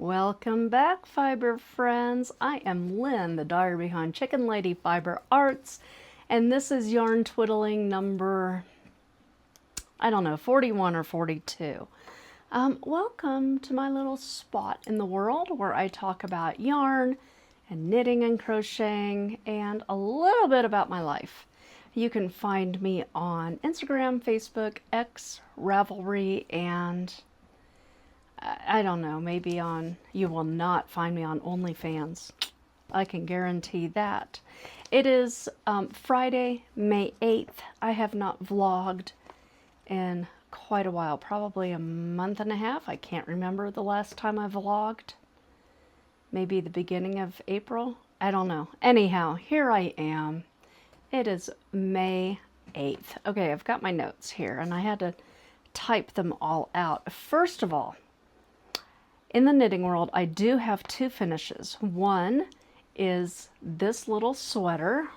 Welcome back, fiber friends. I am Lynn, the daughter behind Chicken Lady Fiber Arts, and this is yarn twiddling number, I don't know, 41 or 42. Welcome to my little spot in the world where I talk about yarn and knitting and crocheting and a little bit about my life. You can find me on Instagram, Facebook, X, Ravelry, and I don't know, maybe you will not find me on OnlyFans. I can guarantee that. It is Friday, May 8th. I have not vlogged in quite a while, probably a month and a half. I can't remember the last time I vlogged. Maybe the beginning of April. I don't know. Anyhow, here I am. It is May 8th. Okay, I've got my notes here and I had to type them all out. First of all, in the knitting world, I do have two finishes. One is this little sweater,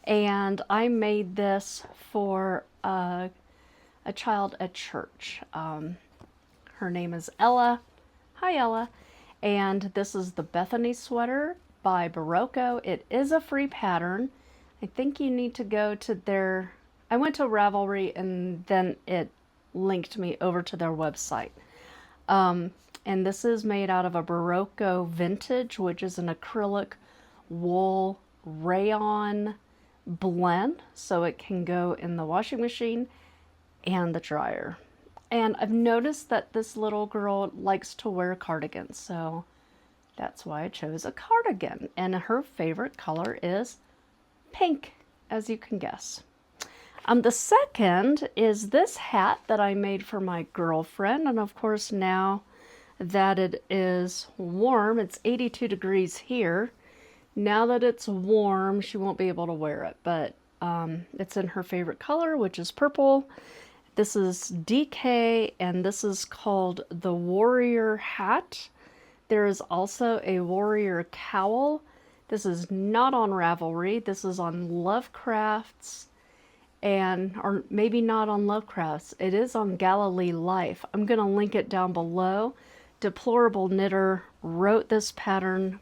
and I made this for a child at church. Her name is Ella. Hi, Ella. And this is the Bethany sweater by Barocco. It is a free pattern. I think you need to go to their... I went to Ravelry and then it linked me over to their website. And this is made out of a Barocco Vintage, which is an acrylic wool rayon blend, so it can go in the washing machine and the dryer. And I've noticed that this little girl likes to wear cardigans, so that's why I chose a cardigan. And her favorite color is pink, as you can guess. The second is this hat that I made for my girlfriend, and of course now that it is warm, it's 82 degrees here. Now that it's warm, she won't be able to wear it, but it's in her favorite color, which is purple. This is DK, and this is called the Warrior Hat. There is also a Warrior Cowl. This is not on Ravelry. This is on Lovecraft's. Or maybe not on Lovecraft's. It is on Galilee Life. I'm going to link it down below. Deplorable Knitter wrote this pattern,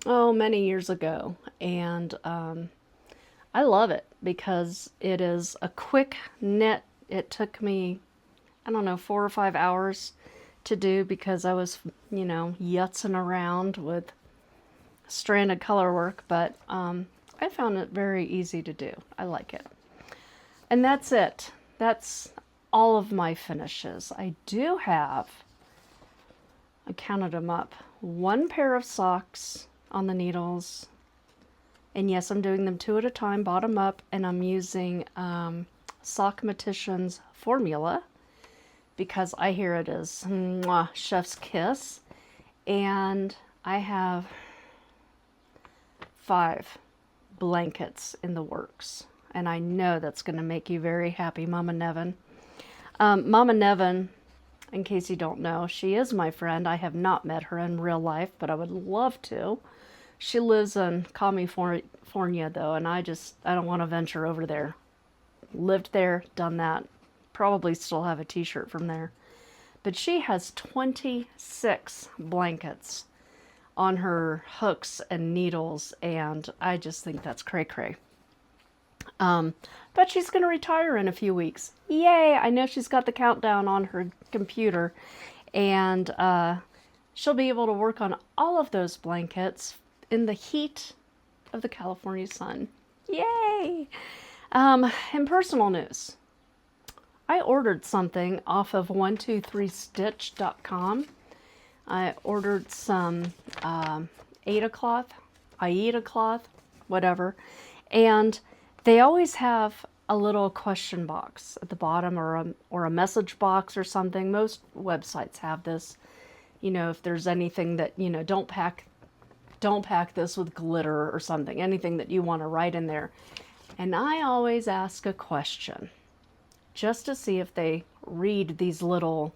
many years ago. And I love it because it is a quick knit. It took me, I don't know, 4 or 5 hours to do because I was, yutzing around with stranded color work. But I found it very easy to do. I like it. And that's it. That's all of my finishes. I do have, I counted them up, 1 pair of socks on the needles. And yes, I'm doing them 2 at a time, bottom up, and I'm using Sockmatician's formula because I hear it is mwah, chef's kiss. And I have 5 blankets in the works. And I know that's going to make you very happy, Mama Nevin. Mama Nevin, in case you don't know, she is my friend. I have not met her in real life, but I would love to. She lives in California, though, and I don't want to venture over there. Lived there, done that. Probably still have a t-shirt from there. But she has 26 blankets on her hooks and needles, and I just think that's cray-cray. But she's going to retire in a few weeks. Yay! I know she's got the countdown on her computer, and she'll be able to work on all of those blankets in the heat of the California sun. Yay! In personal news, I ordered something off of 123stitch.com. I ordered some Aida cloth, whatever, and they always have a little question box at the bottom or a message box or something. Most websites have this. If there's anything that, don't pack this with glitter or something, anything that you want to write in there. And I always ask a question just to see if they read these little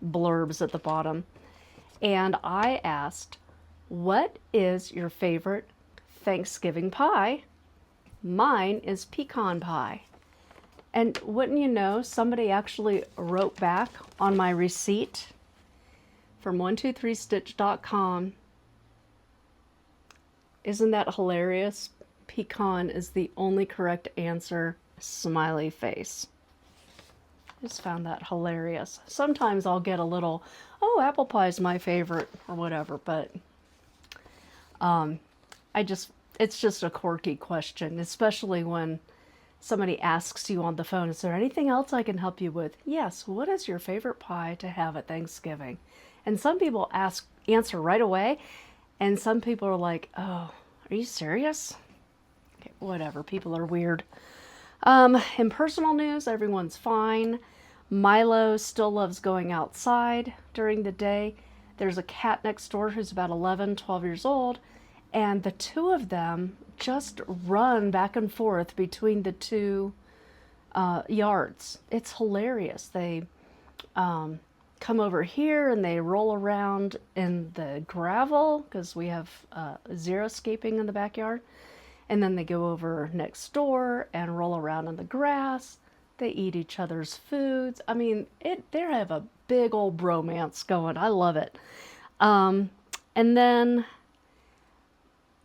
blurbs at the bottom. And I asked, what is your favorite Thanksgiving pie? Mine is pecan pie. And wouldn't you know, somebody actually wrote back on my receipt from 123stitch.com. Isn't that hilarious? Pecan is the only correct answer. Smiley face. Just found that hilarious. Sometimes I'll get a little, oh, apple pie is my favorite or whatever, but it's just a quirky question, especially when somebody asks you on the phone, is there anything else I can help you with? Yes, what is your favorite pie to have at Thanksgiving? And some people answer right away, and some people are like, oh, are you serious? Okay, whatever, people are weird. In personal news, everyone's fine. Milo still loves going outside during the day. There's a cat next door who's about 11, 12 years old, and the two of them just run back and forth between the two yards. It's hilarious. They come over here and they roll around in the gravel because we have xeriscaping in the backyard. And then they go over next door and roll around in the grass. They eat each other's foods. I mean, they have a big old bromance going. I love it. And then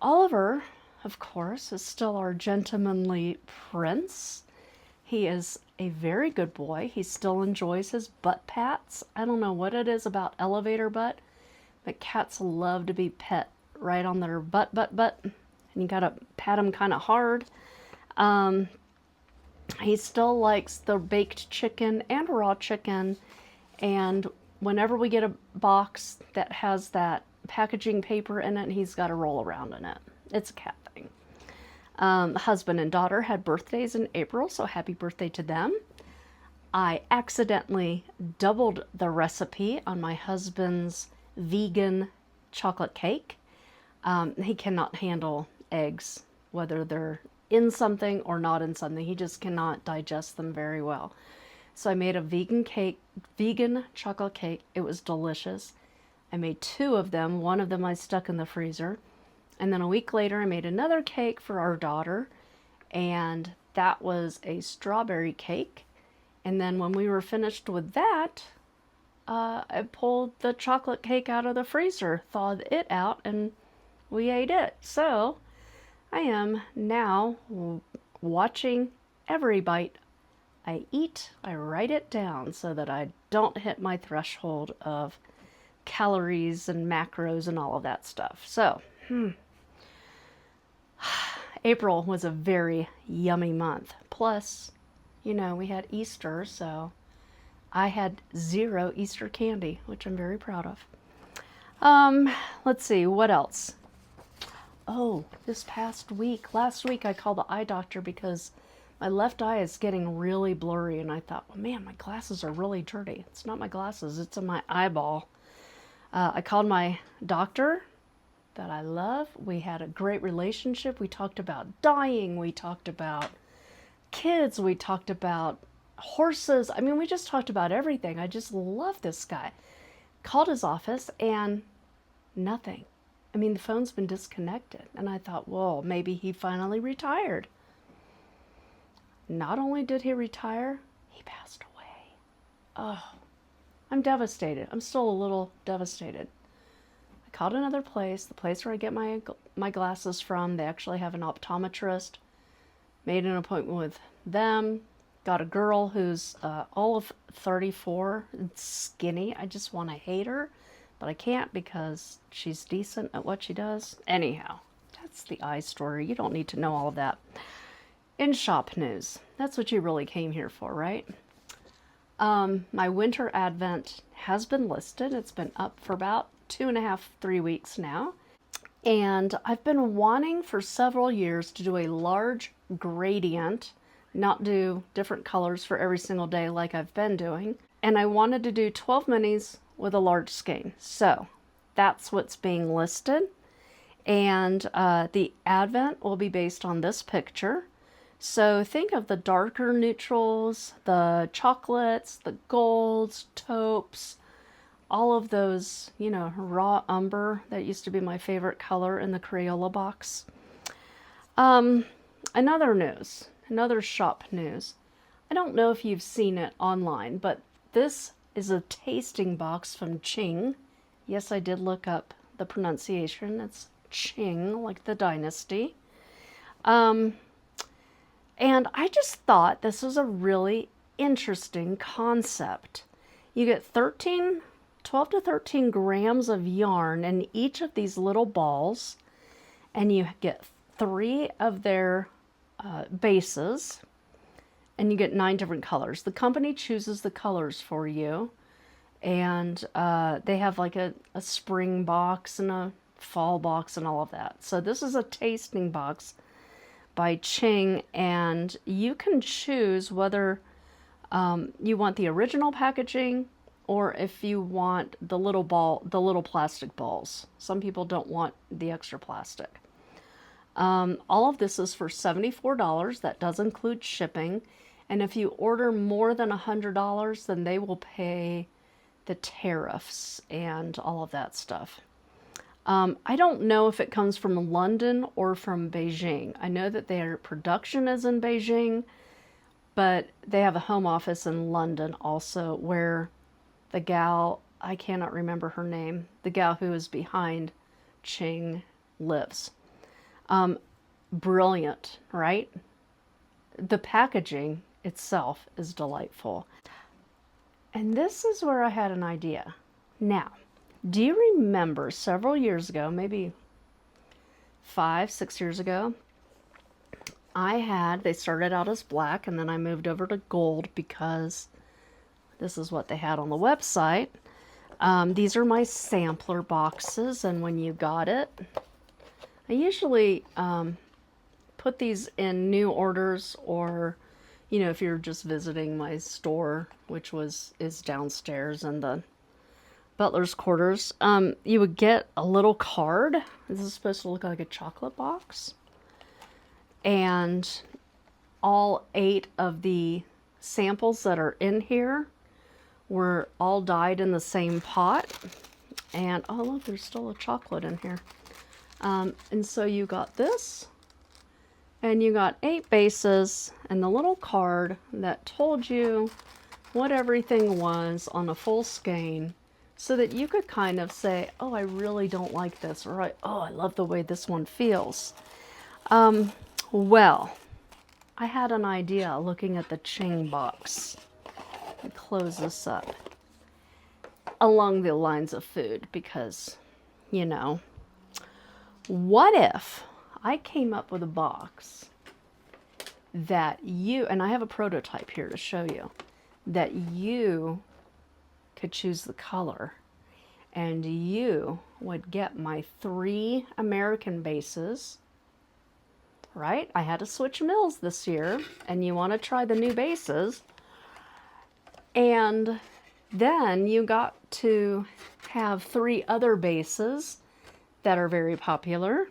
Oliver, of course, is still our gentlemanly prince. He is a very good boy. He still enjoys his butt pats. I don't know what it is about elevator butt, but cats love to be pet right on their butt. And you gotta pat him kind of hard. He still likes the baked chicken and raw chicken. And whenever we get a box that has that packaging paper in it, he's got to roll around in it. It's a cat thing. Husband and daughter had birthdays in April, so happy birthday to them. I accidentally doubled the recipe on my husband's vegan chocolate cake. He cannot handle eggs, whether they're in something or not in something. He just cannot digest them very well. So I made a vegan chocolate cake. It was delicious. I made 2 of them. One of them I stuck in the freezer. And then a week later, I made another cake for our daughter. And that was a strawberry cake. And then when we were finished with that, I pulled the chocolate cake out of the freezer, thawed it out, and we ate it. So I am now watching every bite I eat. I write it down so that I don't hit my threshold of calories and macros and all of that stuff. So, April was a very yummy month. Plus, you know, we had Easter, so I had 0 Easter candy, which I'm very proud of. Let's see, what else? Oh, this past week, last week I called the eye doctor because my left eye is getting really blurry, and I thought, well, man, my glasses are really dirty. It's not my glasses, it's in my eyeball. I called my doctor that I love. We had a great relationship. We talked about dying. We talked about kids. We talked about horses. I mean, we just talked about everything. I just love this guy. Called his office and nothing. I mean, the phone's been disconnected. And I thought, well, maybe he finally retired. Not only did he retire, he passed away. Oh, I'm devastated. I'm still a little devastated. I called another place, the place where I get my glasses from. They actually have an optometrist. Made an appointment with them. Got a girl who's all of 34 and skinny. I just want to hate her, but I can't because she's decent at what she does. Anyhow, that's the eye story. You don't need to know all of that. In shop news, that's what you really came here for, right? My winter advent has been listed. It's been up for about 2.5, 3 weeks now. And I've been wanting for several years to do a large gradient, not do different colors for every single day like I've been doing. And I wanted to do 12 minis with a large skein. So that's what's being listed. And the advent will be based on this picture. So think of the darker neutrals, the chocolates, the golds, taupes, all of those, you know, raw umber. That used to be my favorite color in the Crayola box. Another shop news. I don't know if you've seen it online, but this is a tasting box from Ching, Yes, I did look up the pronunciation. It's Qing, like the dynasty. And I just thought this was a really interesting concept. You get 12 to 13 grams of yarn in each of these little balls, and you get 3 of their bases, and you get 9 different colors. The company chooses the colors for you, and they have like a spring box and a fall box and all of that. So this is a tasting box by Qing, and you can choose whether you want the original packaging or if you want the little plastic balls. Some people don't want the extra plastic. All of this is for $74. That does include shipping. And if you order more than $100, then they will pay the tariffs and all of that stuff. I don't know if it comes from London or from Beijing. I know that their production is in Beijing, but they have a home office in London also, where the gal, I cannot remember her name, the gal who is behind Qing lives. Brilliant, right? The packaging itself is delightful. And this is where I had an idea. Now, do you remember several years ago, maybe 5, 6 years ago, they started out as black, and then I moved over to gold because this is what they had on the website. These are my sampler boxes, and when you got it, I usually put these in new orders, or if you're just visiting my store, which is downstairs in the butler's quarters, you would get a little card. This is supposed to look like a chocolate box, and all 8 of the samples that are in here were all dyed in the same pot. And oh look, there's still a chocolate in here. And so you got this, and you got 8 bases and the little card that told you what everything was on a full skein, so that you could kind of say, oh, I really don't like this, or oh, I love the way this one feels. Well, I had an idea looking at the Qing box. Let me close this up. Along the lines of food, because, what if I came up with a box that and I have a prototype here to show you, that you could choose the color, and you would get my 3 American bases, right? I had to switch mills this year, and you want to try the new bases, and then you got to have 3 other bases that are very popular,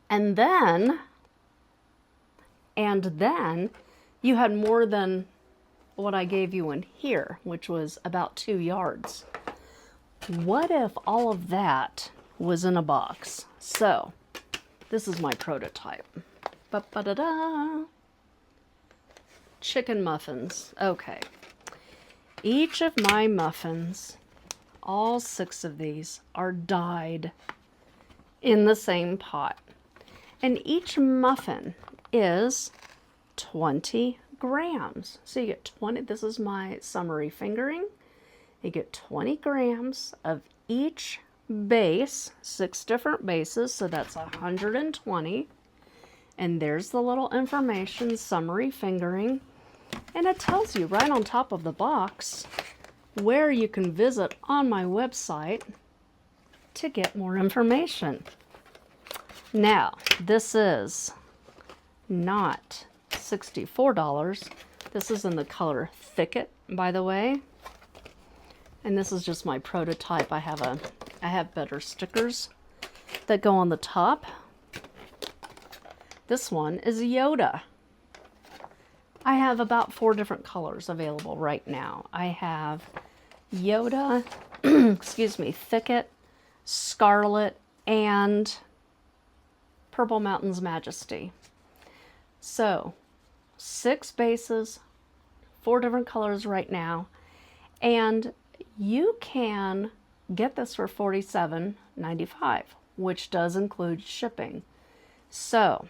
and then you had more than what I gave you in here, which was about 2 yards. What if all of that was in a box? So this is my prototype. Ba-ba-da-da. Chicken muffins. Okay. Each of my muffins, all 6 of these, are dyed in the same pot. And each muffin is 20 grams. So you get 20, this is my summary fingering. You get 20 grams of each base, 6 different bases, so that's 120. And there's the little information, summary fingering. And it tells you right on top of the box where you can visit on my website to get more information. Now, this is not $64. This is in the color Thicket, by the way. And this is just my prototype. I have better stickers that go on the top. This one is Yoda. I have about 4 different colors available right now. I have Yoda, excuse me, Thicket, Scarlet, and Purple Mountain's Majesty. So 6 bases, 4 different colors right now, and you can get this for $47.95, which does include shipping. So,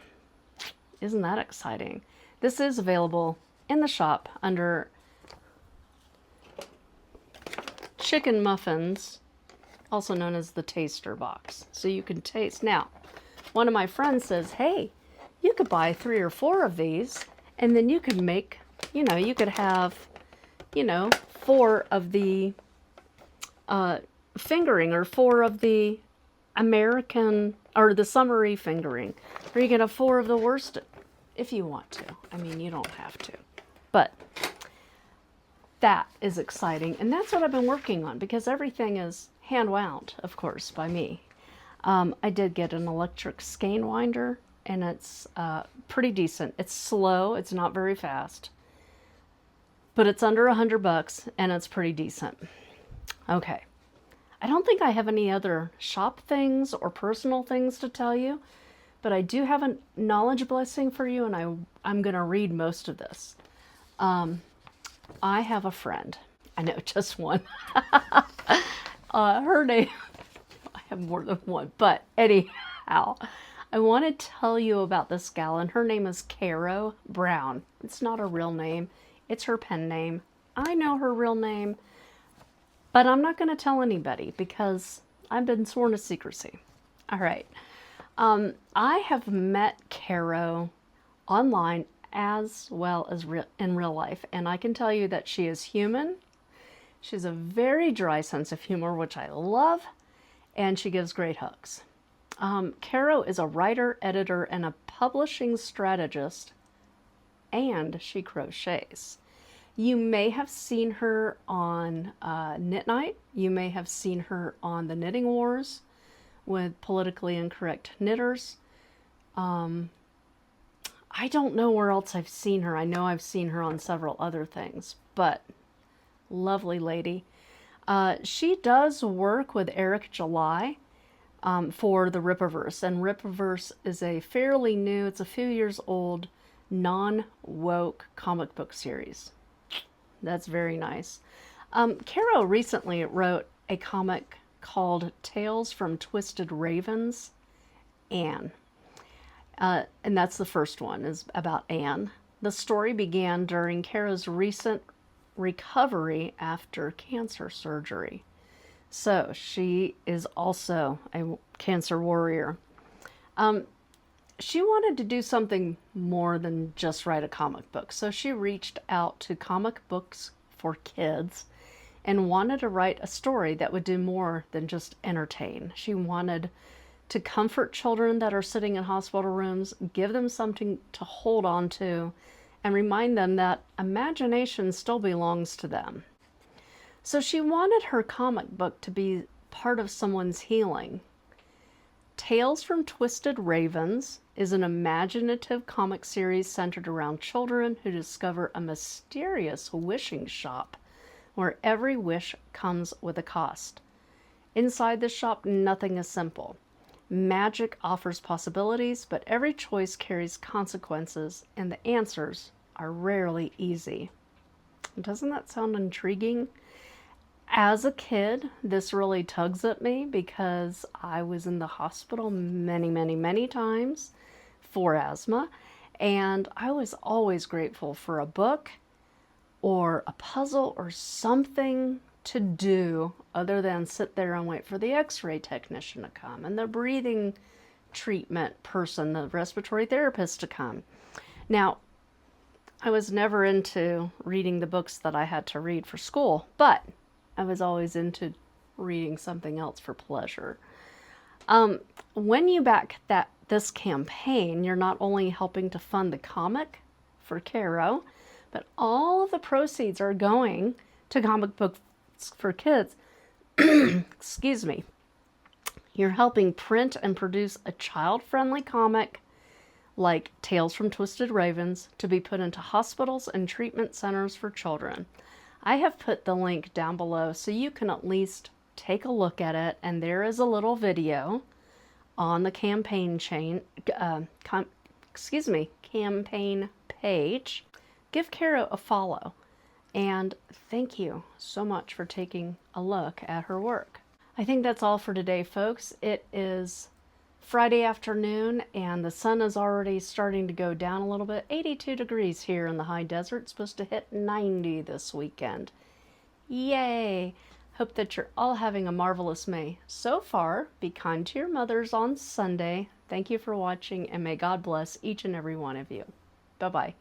isn't that exciting? This is available in the shop under chicken muffins, also known as the taster box. So you can taste. Now, one of my friends says, hey, you could buy 3 or 4 of these, and then you could make, you could have, 4 of the fingering, or 4 of the American, or the summary fingering, or you can have 4 of the worsted if you want to. I mean, you don't have to, but that is exciting, and that's what I've been working on, because everything is hand wound, of course, by me. I did get an electric skein winder, and it's pretty decent. It's slow, it's not very fast, but it's under $100 and it's pretty decent. Okay, I don't think I have any other shop things or personal things to tell you, but I do have a knowledge blessing for you, and I'm going to read most of this. I have a friend. I know, just one. Her name, I have more than one, but anyhow, I want to tell you about this gal, and her name is Carrow Brown. It's not a real name. It's her pen name. I know her real name, but I'm not going to tell anybody because I've been sworn to secrecy. All right. I have met Carrow online as well as in real life, and I can tell you that she is human. She's a very dry sense of humor, which I love, and she gives great hugs. Carrow is a writer, editor, and a publishing strategist, and she crochets. You may have seen her on Knit Night. You may have seen her on the Knitting Wars with politically incorrect knitters. I don't know where else I've seen her. I know I've seen her on several other things, but lovely lady. She does work with Eric July for the Rippaverse, and Rippaverse is a fairly new, it's a few years old, non-woke comic book series. That's very nice. Carrow recently wrote a comic called Tales from Twisted Ravens, Anne. And that's the first one, is about Anne. The story began during Carrow's recent recovery after cancer surgery. So she is also a cancer warrior. She wanted to do something more than just write a comic book. So she reached out to comic books for kids and wanted to write a story that would do more than just entertain. She wanted to comfort children that are sitting in hospital rooms, give them something to hold on to, and remind them that imagination still belongs to them. So she wanted her comic book to be part of someone's healing. Tales from Twisted Ravens is an imaginative comic series centered around children who discover a mysterious wishing shop where every wish comes with a cost. Inside the shop, nothing is simple. Magic offers possibilities, but every choice carries consequences, and the answers are rarely easy. Doesn't that sound intriguing? As a kid, this really tugs at me because I was in the hospital many, many, many times for asthma, and I was always grateful for a book or a puzzle or something to do other than sit there and wait for the x-ray technician to come and the breathing treatment person, the respiratory therapist to come. Now, I was never into reading the books that I had to read for school, but I was always into reading something else for pleasure. When you back this campaign, you're not only helping to fund the comic for Carrow, but all of the proceeds are going to comic books for kids. Excuse me. You're helping print and produce a child-friendly comic like Tales from Twisted Ravens to be put into hospitals and treatment centers for children. I have put the link down below so you can at least take a look at it, and there is a little video on the campaign campaign page. Give Carrow a follow, and thank you so much for taking a look at her work. I think that's all for today, folks. It is Friday afternoon and the sun is already starting to go down a little bit. 82 degrees here in the high desert. It's supposed to hit 90 this weekend. Yay! Hope that you're all having a marvelous May. So far, be kind to your mothers on Sunday. Thank you for watching, and may God bless each and every one of you. Bye-bye.